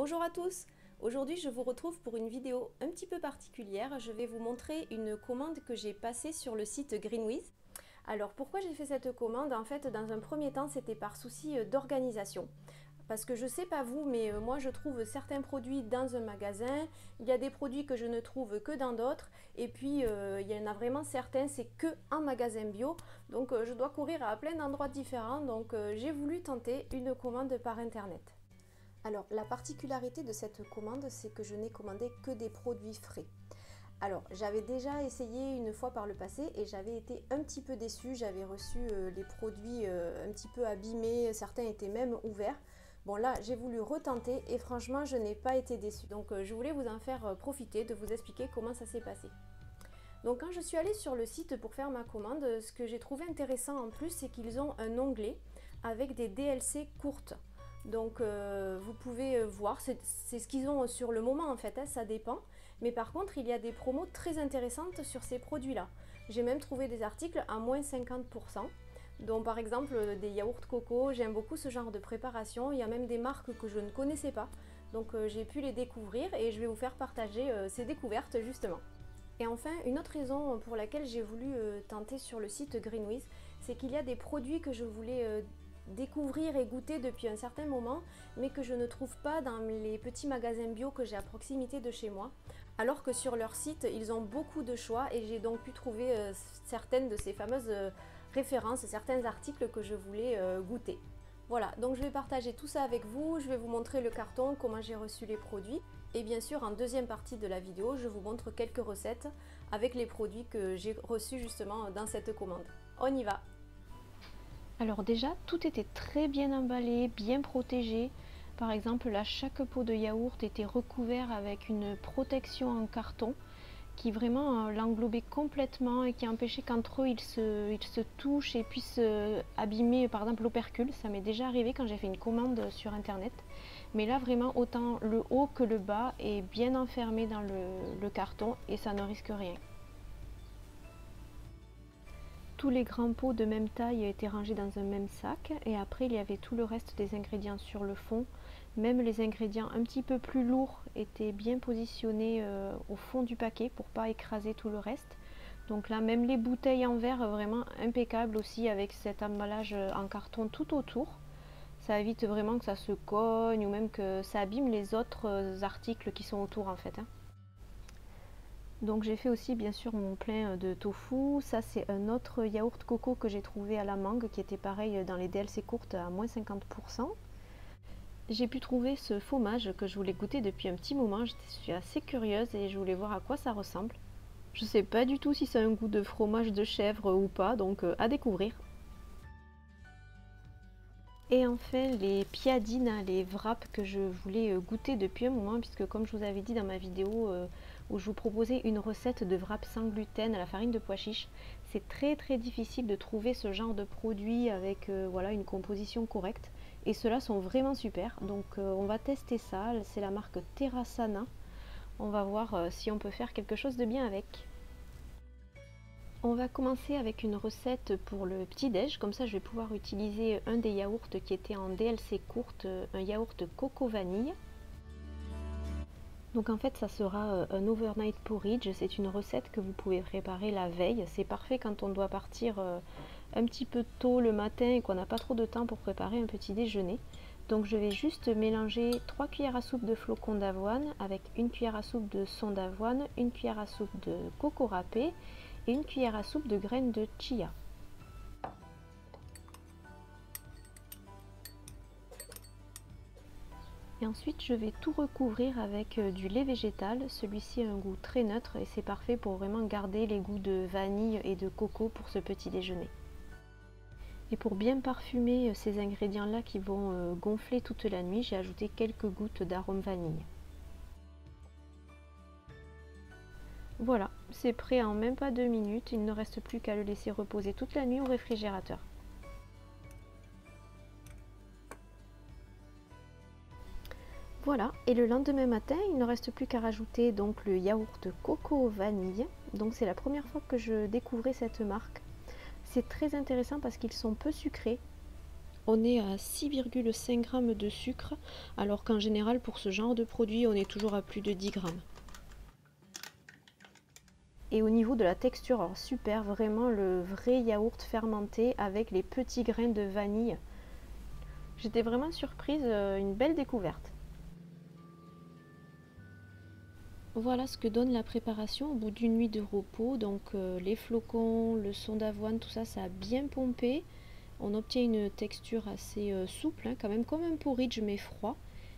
Bonjour à tous! Aujourd'hui je vous retrouve pour une vidéo un petit peu particulière. Je vais vous montrer une commande que j'ai passée sur le site Greenwiz. Alors pourquoi j'ai fait cette commande? En fait, dans un premier temps, c'était par souci d'organisation. Parce que je sais pas vous, mais moi je trouve certains produits dans un magasin, il y a des produits que je ne trouve que dans d'autres, et puis il y en a vraiment certains, c'est que en magasin bio, donc je dois courir à plein d'endroits différents, donc j'ai voulu tenter une commande par internet. Alors la particularité de cette commande, c'est que je n'ai commandé que des produits frais. Alors j'avais déjà essayé une fois par le passé et j'avais été un petit peu déçue, j'avais reçu les produits un petit peu abîmés, certains étaient même ouverts. Bon là j'ai voulu retenter et franchement je n'ai pas été déçue. Donc je voulais vous en faire profiter, de vous expliquer comment ça s'est passé. Donc quand je suis allée sur le site pour faire ma commande, ce que j'ai trouvé intéressant en plus, c'est qu'ils ont un onglet avec des DLC courtes. Donc vous pouvez voir, c'est ce qu'ils ont sur le moment en fait, hein, ça dépend. Mais par contre, il y a des promos très intéressantes sur ces produits-là. J'ai même trouvé des articles à moins 50%. Donc par exemple des yaourts coco, j'aime beaucoup ce genre de préparation. Il y a même des marques que je ne connaissais pas. Donc j'ai pu les découvrir et je vais vous faire partager ces découvertes justement. Et enfin, une autre raison pour laquelle j'ai voulu tenter sur le site Greenwiz, c'est qu'il y a des produits que je voulais découvrir et goûter depuis un certain moment, mais que je ne trouve pas dans les petits magasins bio que j'ai à proximité de chez moi. Alors que sur leur site, ils ont beaucoup de choix et j'ai donc pu trouver certaines de ces fameuses références, certains articles que je voulais goûter. Voilà, donc je vais partager tout ça avec vous, je vais vous montrer le carton, comment j'ai reçu les produits. Et bien sûr, en deuxième partie de la vidéo, je vous montre quelques recettes avec les produits que j'ai reçus justement dans cette commande. On y va! Alors déjà, tout était très bien emballé, bien protégé. Par exemple, là, chaque pot de yaourt était recouvert avec une protection en carton qui vraiment l'englobait complètement et qui empêchait qu'entre eux ils se touchent et puissent abîmer par exemple l'opercule. Ça m'est déjà arrivé quand j'ai fait une commande sur internet. Mais là vraiment autant le haut que le bas est bien enfermé dans le carton et ça ne risque rien. Tous les grands pots de même taille étaient rangés dans un même sac et après il y avait tout le reste des ingrédients sur le fond. Même les ingrédients un petit peu plus lourds étaient bien positionnés au fond du paquet pour pas écraser tout le reste. Donc là même les bouteilles en verre vraiment impeccables aussi avec cet emballage en carton tout autour. Ça évite vraiment que ça se cogne ou même que ça abîme les autres articles qui sont autour en fait. Donc j'ai fait aussi bien sûr mon plein de tofu. Ça c'est un autre yaourt coco que j'ai trouvé à la mangue qui était pareil dans les DLC courtes à moins 50%. J'ai pu trouver ce fromage que je voulais goûter depuis un petit moment. Je suis assez curieuse et je voulais voir à quoi ça ressemble. Je sais pas du tout si c'est un goût de fromage de chèvre ou pas, donc à découvrir. Et enfin les piadines, les wraps que je voulais goûter depuis un moment, puisque comme je vous avais dit dans ma vidéo où je vous proposais une recette de wraps sans gluten à la farine de pois chiche, c'est très difficile de trouver ce genre de produit avec voilà, une composition correcte. Et ceux-là sont vraiment super, donc on va tester ça, c'est la marque Terrasana. On va voir si on peut faire quelque chose de bien avec. On va commencer avec une recette pour le petit-déj, comme ça je vais pouvoir utiliser un des yaourts qui était en DLC courte, un yaourt coco vanille. Donc en fait ça sera un overnight porridge, c'est une recette que vous pouvez préparer la veille, c'est parfait quand on doit partir un petit peu tôt le matin et qu'on n'a pas trop de temps pour préparer un petit déjeuner. Donc je vais juste mélanger 3 cuillères à soupe de flocons d'avoine avec une cuillère à soupe de son d'avoine, une cuillère à soupe de coco râpé et une cuillère à soupe de graines de chia. Et ensuite je vais tout recouvrir avec du lait végétal. Celui-ci a un goût très neutre et c'est parfait pour vraiment garder les goûts de vanille et de coco pour ce petit déjeuner. Et pour bien parfumer ces ingrédients là qui vont gonfler toute la nuit, j'ai ajouté quelques gouttes d'arôme vanille. Voilà, c'est prêt en même pas 2 minutes, il ne reste plus qu'à le laisser reposer toute la nuit au réfrigérateur. Voilà, et le lendemain matin, il ne reste plus qu'à rajouter donc le yaourt coco vanille. Donc c'est la première fois que je découvrais cette marque. C'est très intéressant parce qu'ils sont peu sucrés. on est à 6,5 g de sucre, alors qu'en général pour ce genre de produit on est toujours à plus de 10 g. Et au niveau de la texture, alors super, vraiment le vrai yaourt fermenté avec les petits grains de vanille. J'étais vraiment surprise, une belle découverte. Voilà ce que donne la préparation au bout d'une nuit de repos. Donc les flocons, le son d'avoine, tout ça, ça a bien pompé. On obtient une texture assez souple, hein, quand même comme un porridge mais froid.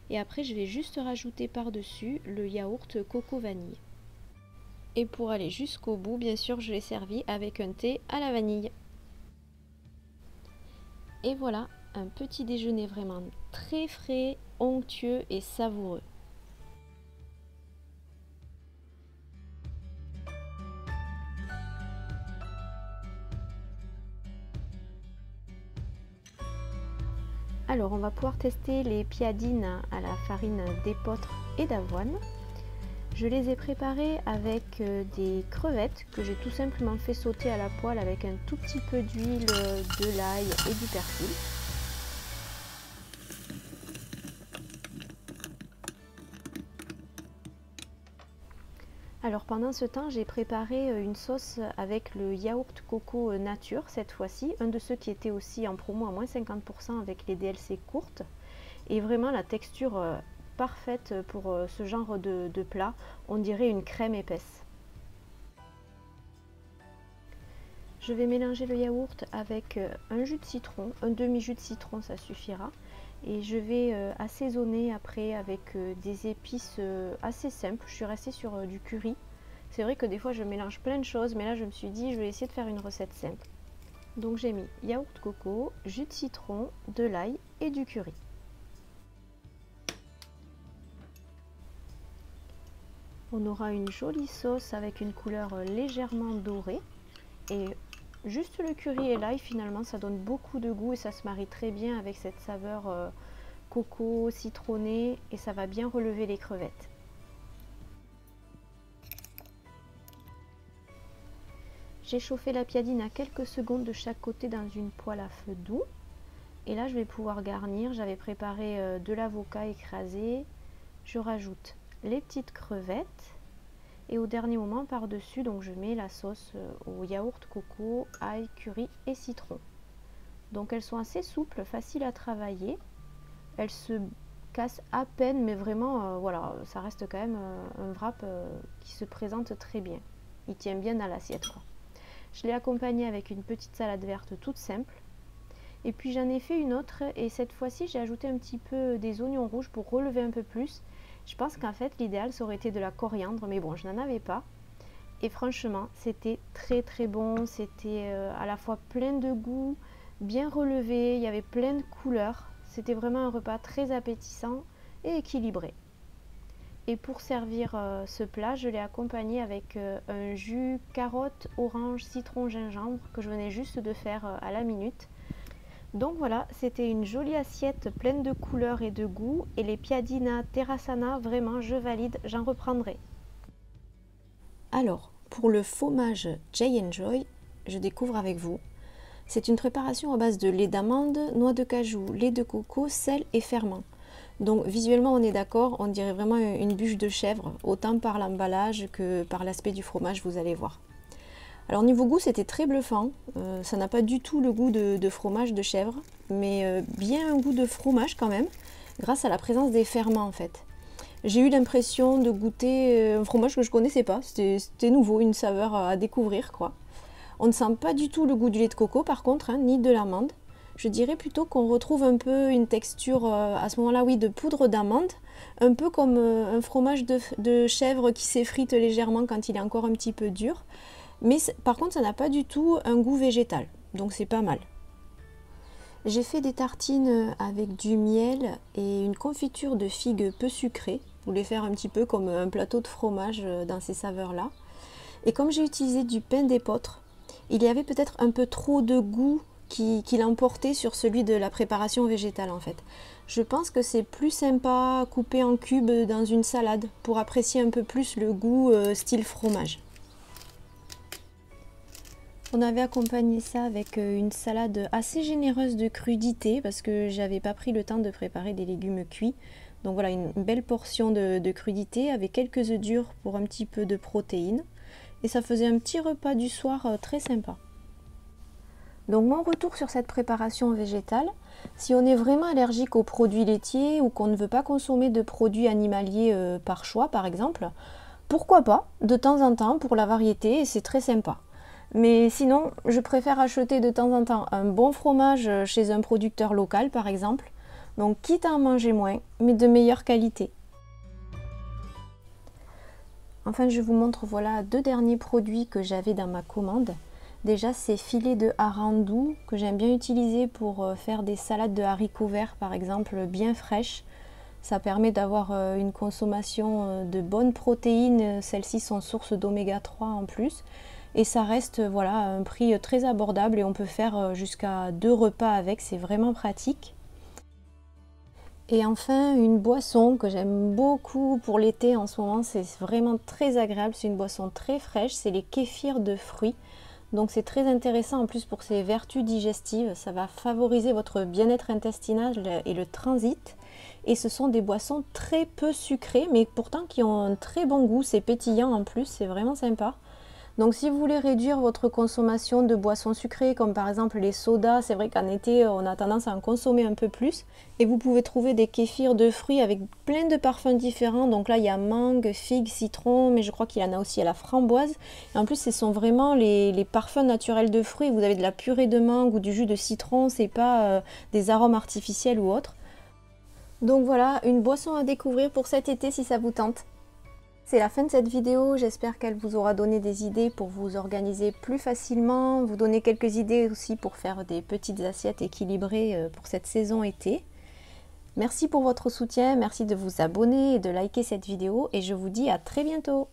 Et après je vais juste rajouter par-dessus le yaourt coco vanille. Et pour aller jusqu'au bout, bien sûr, je l'ai servi avec un thé à la vanille. Et voilà, un petit déjeuner vraiment très frais, onctueux et savoureux. Alors, on va pouvoir tester les piadines à la farine d'épeautre et d'avoine. Je les ai préparées avec des crevettes que j'ai tout simplement fait sauter à la poêle avec un tout petit peu d'huile, de l'ail et du persil. Alors pendant ce temps, j'ai préparé une sauce avec le yaourt coco nature cette fois-ci, un de ceux qui était aussi en promo à moins 50% avec les DLC courtes. Et vraiment la texture parfaite pour ce genre de plat, on dirait une crème épaisse. Je vais mélanger le yaourt avec un jus de citron, un demi-jus de citron ça suffira. Et je vais assaisonner après avec des épices assez simples. Je suis restée sur du curry. C'est vrai que des fois je mélange plein de choses, mais là je me suis dit je vais essayer de faire une recette simple. Donc j'ai mis yaourt coco, jus de citron, de l'ail et du curry. On aura une jolie sauce avec une couleur légèrement dorée. Et juste le curry et l'ail, finalement, ça donne beaucoup de goût et ça se marie très bien avec cette saveur coco, citronnée, et ça va bien relever les crevettes. J'ai chauffé la piadine à quelques secondes de chaque côté dans une poêle à feu doux. Et là, je vais pouvoir garnir. J'avais préparé de l'avocat écrasé. Je rajoute les petites crevettes. Et au dernier moment, par-dessus, donc je mets la sauce au yaourt coco, ail, curry et citron. Donc elles sont assez souples, faciles à travailler. Elles se cassent à peine, mais vraiment, voilà, ça reste quand même un wrap qui se présente très bien. Il tient bien dans l'assiette, quoi. Je l'ai accompagné avec une petite salade verte toute simple. Et puis j'en ai fait une autre et cette fois-ci j'ai ajouté un petit peu des oignons rouges pour relever un peu plus. Je pense qu'en fait l'idéal ça aurait été de la coriandre, mais bon, je n'en avais pas. Et franchement c'était très très bon, c'était à la fois plein de goût, bien relevé, il y avait plein de couleurs. C'était vraiment un repas très appétissant et équilibré. Et pour servir ce plat, je l'ai accompagné avec un jus carotte, orange, citron, gingembre que je venais juste de faire à la minute. Donc voilà, c'était une jolie assiette pleine de couleurs et de goût. Et les piadina terrasana, vraiment, je valide, j'en reprendrai. Alors, pour le fromage J&Joy, je découvre avec vous. C'est une préparation à base de lait d'amande, noix de cajou, lait de coco, sel et ferment. Donc visuellement on est d'accord, on dirait vraiment une bûche de chèvre, autant par l'emballage que par l'aspect du fromage, vous allez voir. Alors niveau goût c'était très bluffant, ça n'a pas du tout le goût de fromage de chèvre, mais bien un goût de fromage quand même, grâce à la présence des ferments en fait. J'ai eu l'impression de goûter un fromage que je connaissais pas, c'était nouveau, une saveur à découvrir quoi. On ne sent pas du tout le goût du lait de coco par contre, hein, ni de l'amande. Je dirais plutôt qu'on retrouve un peu une texture à ce moment-là, oui, de poudre d'amande, un peu comme un fromage de chèvre qui s'effrite légèrement quand il est encore un petit peu dur. Mais par contre, ça n'a pas du tout un goût végétal, donc c'est pas mal. J'ai fait des tartines avec du miel et une confiture de figues peu sucrée. Je voulais faire un petit peu comme un plateau de fromage dans ces saveurs-là. Et comme j'ai utilisé du pain d'épeautre, il y avait peut-être un peu trop de goût qui l'emportait sur celui de la préparation végétale en fait. Je pense que c'est plus sympa coupé en cubes dans une salade pour apprécier un peu plus le goût style fromage. On avait accompagné ça avec une salade assez généreuse de crudités parce que j'avais pas pris le temps de préparer des légumes cuits. Donc voilà, une belle portion de crudités avec quelques œufs durs pour un petit peu de protéines. Et ça faisait un petit repas du soir très sympa. Donc mon retour sur cette préparation végétale, si on est vraiment allergique aux produits laitiers ou qu'on ne veut pas consommer de produits animaliers par choix par exemple, pourquoi pas, de temps en temps pour la variété, et c'est très sympa. Mais sinon, je préfère acheter de temps en temps un bon fromage chez un producteur local par exemple, donc quitte à en manger moins, mais de meilleure qualité. Enfin, je vous montre voilà 2 derniers produits que j'avais dans ma commande. Déjà, ces filets de hareng doux que j'aime bien utiliser pour faire des salades de haricots verts par exemple, bien fraîches. Ça permet d'avoir une consommation de bonnes protéines, celles-ci sont source d'oméga 3 en plus. Et ça reste voilà, à un prix très abordable et on peut faire jusqu'à 2 repas avec, c'est vraiment pratique. Et enfin, une boisson que j'aime beaucoup pour l'été en ce moment, c'est vraiment très agréable, c'est une boisson très fraîche, c'est les kéfirs de fruits. Donc c'est très intéressant en plus pour ses vertus digestives, ça va favoriser votre bien-être intestinal et le transit. Et ce sont des boissons très peu sucrées, mais pourtant qui ont un très bon goût, c'est pétillant en plus, c'est vraiment sympa. Donc si vous voulez réduire votre consommation de boissons sucrées, comme par exemple les sodas, c'est vrai qu'en été on a tendance à en consommer un peu plus. Et vous pouvez trouver des kéfirs de fruits avec plein de parfums différents. Donc là il y a mangue, figue, citron, mais je crois qu'il y en a aussi à la framboise. Et en plus ce sont vraiment les parfums naturels de fruits. Vous avez de la purée de mangue ou du jus de citron, c'est pas des arômes artificiels ou autres. Donc voilà, une boisson à découvrir pour cet été si ça vous tente. C'est la fin de cette vidéo, j'espère qu'elle vous aura donné des idées pour vous organiser plus facilement, vous donner quelques idées aussi pour faire des petites assiettes équilibrées pour cette saison été. Merci pour votre soutien, merci de vous abonner et de liker cette vidéo et je vous dis à très bientôt.